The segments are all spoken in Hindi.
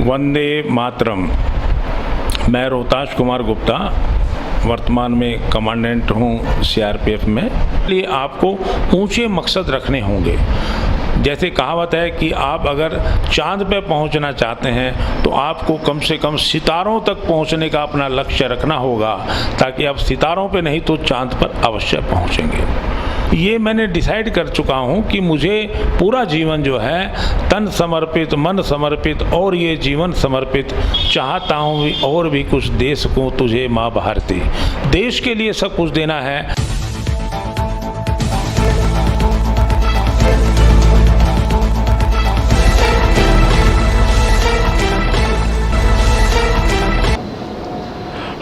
वंदे मातरम। मैं रोहताश कुमार गुप्ता वर्तमान में कमांडेंट हूँ सीआरपीएफ में। इसलिए आपको ऊंचे मकसद रखने होंगे। जैसे कहावत है कि आप अगर चांद पे पहुंचना चाहते हैं तो आपको कम से कम सितारों तक पहुंचने का अपना लक्ष्य रखना होगा, ताकि आप सितारों पे नहीं तो चांद पर अवश्य पहुंचेंगे। ये मैंने डिसाइड कर चुका हूँ कि मुझे पूरा जीवन जो है तन समर्पित, मन समर्पित और ये जीवन समर्पित चाहता हूँ और भी कुछ देश को तुझे माँ भारती। देश के लिए सब कुछ देना है।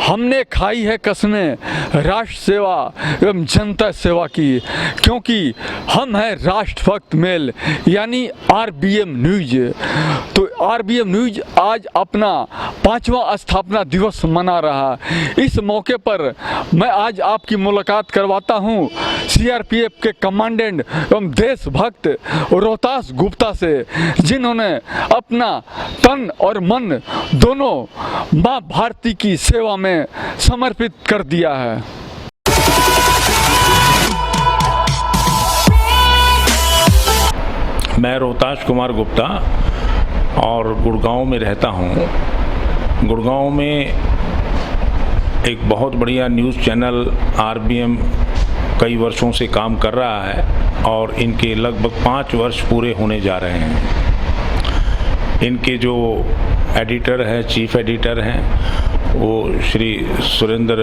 हमने खाई है कसमें राष्ट्र सेवा एवं जनता सेवा की, क्योंकि हम हैं राष्ट्रभक्त मेल यानी आरबीएम न्यूज। तो आरबीएम न्यूज आज अपना 5वां स्थापना दिवस मना रहा। इस मौके पर मैं आज आपकी मुलाकात करवाता हूं सीआरपीएफ के कमांडेंट एवं देशभक्त रोहताश गुप्ता से, जिन्होंने अपना तन और मन दोनों माँ भारती की सेवा में समर्पित कर दिया है। मैं रोहताश कुमार गुप्ता और गुड़गांव में रहता हूँ। गुड़गांव में एक बहुत बढ़िया न्यूज़ चैनल आरबीएम कई वर्षों से काम कर रहा है और इनके लगभग 5 वर्ष पूरे होने जा रहे हैं। इनके जो एडिटर हैं, चीफ एडिटर हैं, वो श्री सुरेंद्र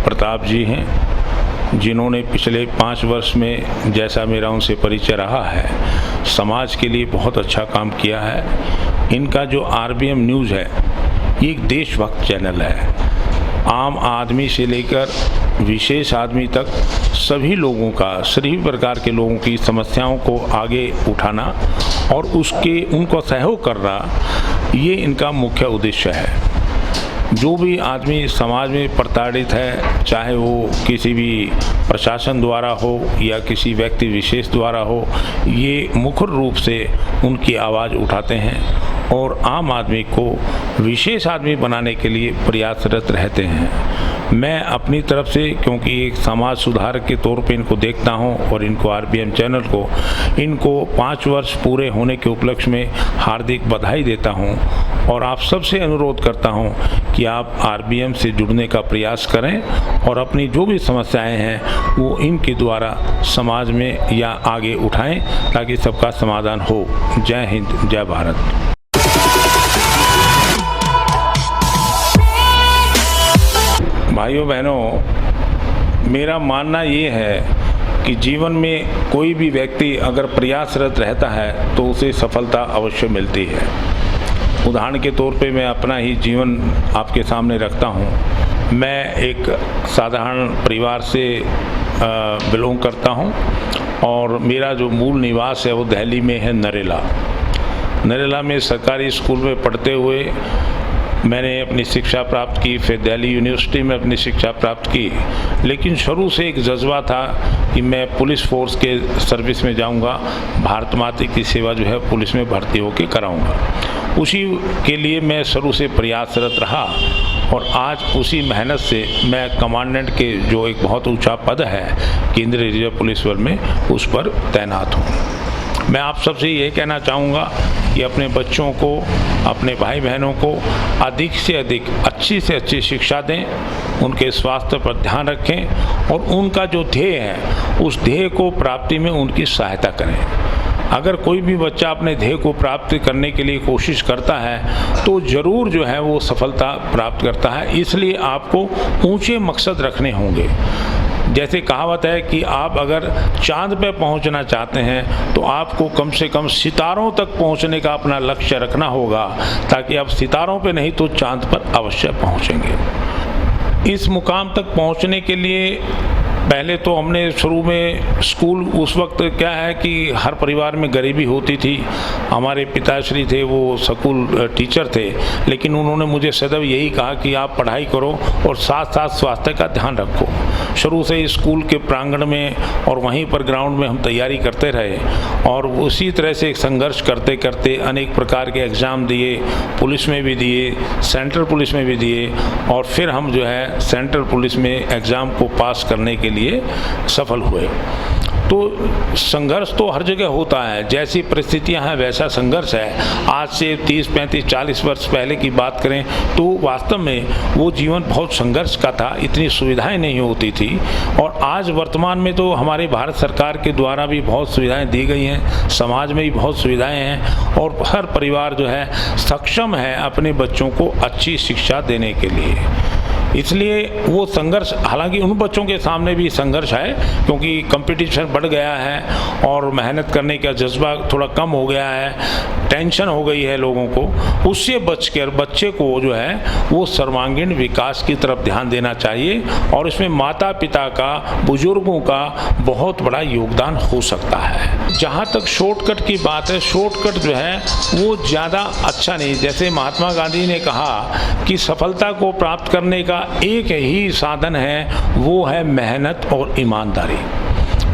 प्रताप जी हैं, जिन्होंने पिछले 5 वर्ष में, जैसा मेरा उनसे परिचय रहा है, समाज के लिए बहुत अच्छा काम किया है। इनका जो आरबीएम न्यूज़ है ये एक देशभक्त चैनल है। आम आदमी से लेकर विशेष आदमी तक सभी लोगों का, सभी प्रकार के लोगों की समस्याओं को आगे उठाना और उनको सहयोग करना, ये इनका मुख्य उद्देश्य है। जो भी आदमी समाज में प्रताड़ित है, चाहे वो किसी भी प्रशासन द्वारा हो या किसी व्यक्ति विशेष द्वारा हो, ये मुख्य रूप से उनकी आवाज़ उठाते हैं और आम आदमी को विशेष आदमी बनाने के लिए प्रयासरत रहते हैं। मैं अपनी तरफ से, क्योंकि एक समाज सुधारक के तौर पे इनको देखता हूं और इनको आरबीएम चैनल को, इनको 5 वर्ष पूरे होने के उपलक्ष्य में हार्दिक बधाई देता हूं और आप सबसे अनुरोध करता हूं कि आप आरबीएम से जुड़ने का प्रयास करें और अपनी जो भी समस्याएं हैं वो इनके द्वारा समाज में या आगे उठाएं, ताकि सबका समाधान हो। जय हिंद, जय भारत। भाइयों बहनों, मेरा मानना ये है कि जीवन में कोई भी व्यक्ति अगर प्रयासरत रहता है तो उसे सफलता अवश्य मिलती है। उदाहरण के तौर पे मैं अपना ही जीवन आपके सामने रखता हूँ। मैं एक साधारण परिवार से बिलोंग करता हूँ और मेरा जो मूल निवास है वो दिल्ली में है, नरेला में सरकारी स्कूल में पढ़ते हुए मैंने अपनी शिक्षा प्राप्त की। फिर दिल्ली यूनिवर्सिटी में अपनी शिक्षा प्राप्त की, लेकिन शुरू से एक जज्बा था कि मैं पुलिस फोर्स के सर्विस में जाऊंगा, भारत माता की सेवा जो है पुलिस में भर्ती होकर कराऊंगा। उसी के लिए मैं शुरू से प्रयासरत रहा और आज उसी मेहनत से मैं कमांडेंट के जो एक बहुत ऊंचा पद है केंद्रीय रिजर्व पुलिस बल में, उस पर तैनात हूँ। मैं आप सबसे ये कहना चाहूँगा कि अपने बच्चों को, अपने भाई बहनों को अधिक से अधिक अच्छी से अच्छी शिक्षा दें, उनके स्वास्थ्य पर ध्यान रखें और उनका जो ध्येय है उस ध्येय को प्राप्ति में उनकी सहायता करें। अगर कोई भी बच्चा अपने ध्येय को प्राप्त करने के लिए कोशिश करता है तो ज़रूर जो है वो सफलता प्राप्त करता है। इसलिए आपको ऊंचे मकसद रखने होंगे। जैसे कहावत है कि आप अगर चांद पे पहुंचना चाहते हैं तो आपको कम से कम सितारों तक पहुंचने का अपना लक्ष्य रखना होगा, ताकि आप सितारों पे नहीं तो चांद पर अवश्य पहुंचेंगे। इस मुकाम तक पहुंचने के लिए पहले तो हमने शुरू में स्कूल, उस वक्त क्या है कि हर परिवार में गरीबी होती थी। हमारे पिताश्री थे वो स्कूल टीचर थे, लेकिन उन्होंने मुझे सदैव यही कहा कि आप पढ़ाई करो और साथ साथ स्वास्थ्य का ध्यान रखो। शुरू से स्कूल के प्रांगण में और वहीं पर ग्राउंड में हम तैयारी करते रहे और उसी तरह से संघर्ष करते करते अनेक प्रकार के एग्ज़ाम दिए, पुलिस में भी दिए, सेंट्रल पुलिस में भी दिए और फिर हम जो है सेंट्रल पुलिस में एग्ज़ाम को पास करने के लिए सफल हुए। तो संघर्ष तो हर जगह होता है, जैसी परिस्थितियां हैं वैसा संघर्ष है। आज से 30, 35, 40 वर्ष पहले की बात करें तो वास्तव में वो जीवन बहुत संघर्ष का था, इतनी सुविधाएं नहीं होती थी। और आज वर्तमान में तो हमारे भारत सरकार के द्वारा भी बहुत सुविधाएं दी गई हैं, समाज में भी बहुत सुविधाएं हैं और हर परिवार जो है सक्षम है अपने बच्चों को अच्छी शिक्षा देने के लिए। इसलिए वो संघर्ष, हालांकि उन बच्चों के सामने भी संघर्ष है क्योंकि कंपटीशन बढ़ गया है और मेहनत करने का जज्बा थोड़ा कम हो गया है, टेंशन हो गई है लोगों को। उससे बचकर बच्चे को जो है वो सर्वांगीण विकास की तरफ ध्यान देना चाहिए और इसमें माता पिता का, बुजुर्गों का बहुत बड़ा योगदान हो सकता है। जहाँ तक शॉर्टकट की बात है, शॉर्टकट जो है वो ज़्यादा अच्छा नहीं। जैसे महात्मा गांधी ने कहा कि सफलता को प्राप्त करने का एक ही साधन है, वो है मेहनत और ईमानदारी।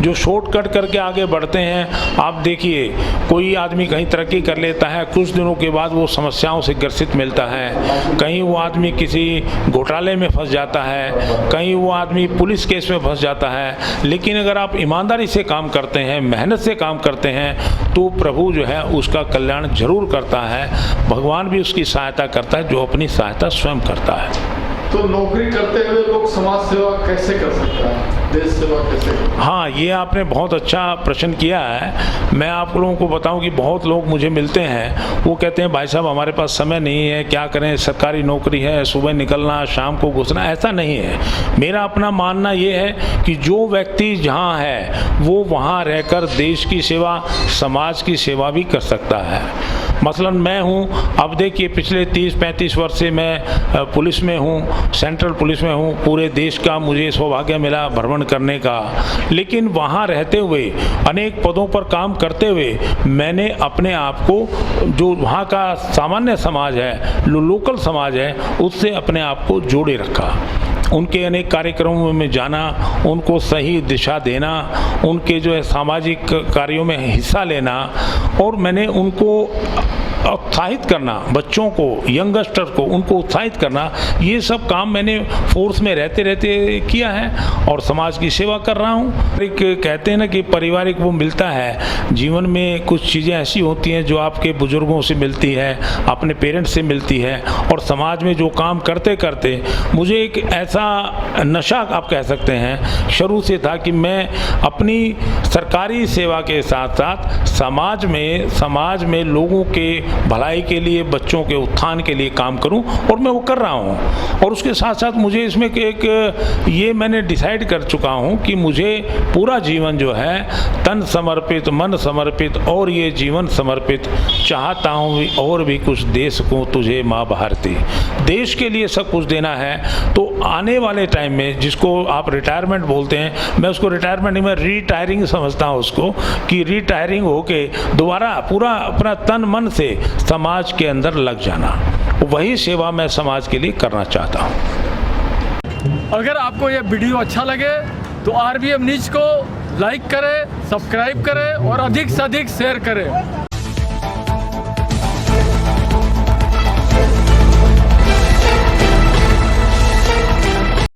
जो शॉर्टकट करके आगे बढ़ते हैं, आप देखिए कोई आदमी कहीं तरक्की कर लेता है, कुछ दिनों के बाद वो समस्याओं से ग्रसित मिलता है। कहीं वो आदमी किसी घोटाले में फंस जाता है, कहीं वो आदमी पुलिस केस में फंस जाता है। लेकिन अगर आप ईमानदारी से काम करते हैं, मेहनत से काम करते हैं तो प्रभु जो है उसका कल्याण जरूर करता है। भगवान भी उसकी सहायता करता है जो अपनी सहायता स्वयं करता है। तो नौकरी करते हुए लोग समाज सेवा कैसे कर सकता है, देश सेवा कैसे? हाँ, ये आपने बहुत अच्छा प्रश्न किया है। मैं आप लोगों को बताऊं कि बहुत लोग मुझे मिलते हैं, वो कहते हैं भाई साहब हमारे पास समय नहीं है, क्या करें, सरकारी नौकरी है, सुबह निकलना शाम को घुसना। ऐसा नहीं है। मेरा अपना मानना ये है कि जो व्यक्ति जहाँ है वो वहाँ रहकर देश की सेवा, समाज की सेवा भी कर सकता है। मसलन मैं हूँ, अब देखिए पिछले 30-35 वर्ष से मैं पुलिस में हूँ, सेंट्रल पुलिस में हूँ। पूरे देश का मुझे सौभाग्य मिला भ्रमण करने का, लेकिन वहाँ रहते हुए, अनेक पदों पर काम करते हुए मैंने अपने आप को, जो वहाँ का सामान्य समाज है, लोकल समाज है, उससे अपने आप को जोड़े रखा। उनके अनेक कार्यक्रमों में जाना, उनको सही दिशा देना, उनके जो है सामाजिक कार्यों में हिस्सा लेना और मैंने उनको उत्साहित करना, बच्चों को, यंगस्टर को उनको उत्साहित करना, ये सब काम मैंने फोर्स में रहते रहते किया है और समाज की सेवा कर रहा हूँ। एक कहते हैं ना कि पारिवारिक वो मिलता है, जीवन में कुछ चीज़ें ऐसी होती हैं जो आपके बुजुर्गों से मिलती है, अपने पेरेंट्स से मिलती है और समाज में जो काम करते करते मुझे एक ऐसा नशा आप कह सकते हैं शुरू से था कि मैं अपनी सरकारी सेवा के साथ साथ समाज में लोगों के भलाई के लिए, बच्चों के उत्थान के लिए काम करूं और मैं वो कर रहा हूं। और उसके साथ साथ मुझे इसमें एक ये मैंने डिसाइड कर चुका हूं कि मुझे पूरा जीवन जो है तन समर्पित, मन समर्पित और ये जीवन समर्पित चाहता हूं और भी कुछ देश को तुझे माँ भारती। देश के लिए सब कुछ देना है। तो आने वाले टाइम में, जिसको आप रिटायरमेंट बोलते हैं, मैं उसको रिटायरमेंट में रिटायरिंग समझता हूँ उसको, कि रिटायरिंग होके दोबारा पूरा अपना तन मन से समाज के अंदर लग जाना, वही सेवा मैं समाज के लिए करना चाहता हूँ। अगर आपको यह वीडियो अच्छा लगे तो RBM न्यूज़ को लाइक करें, सब्सक्राइब करें और अधिक से अधिक शेयर करें।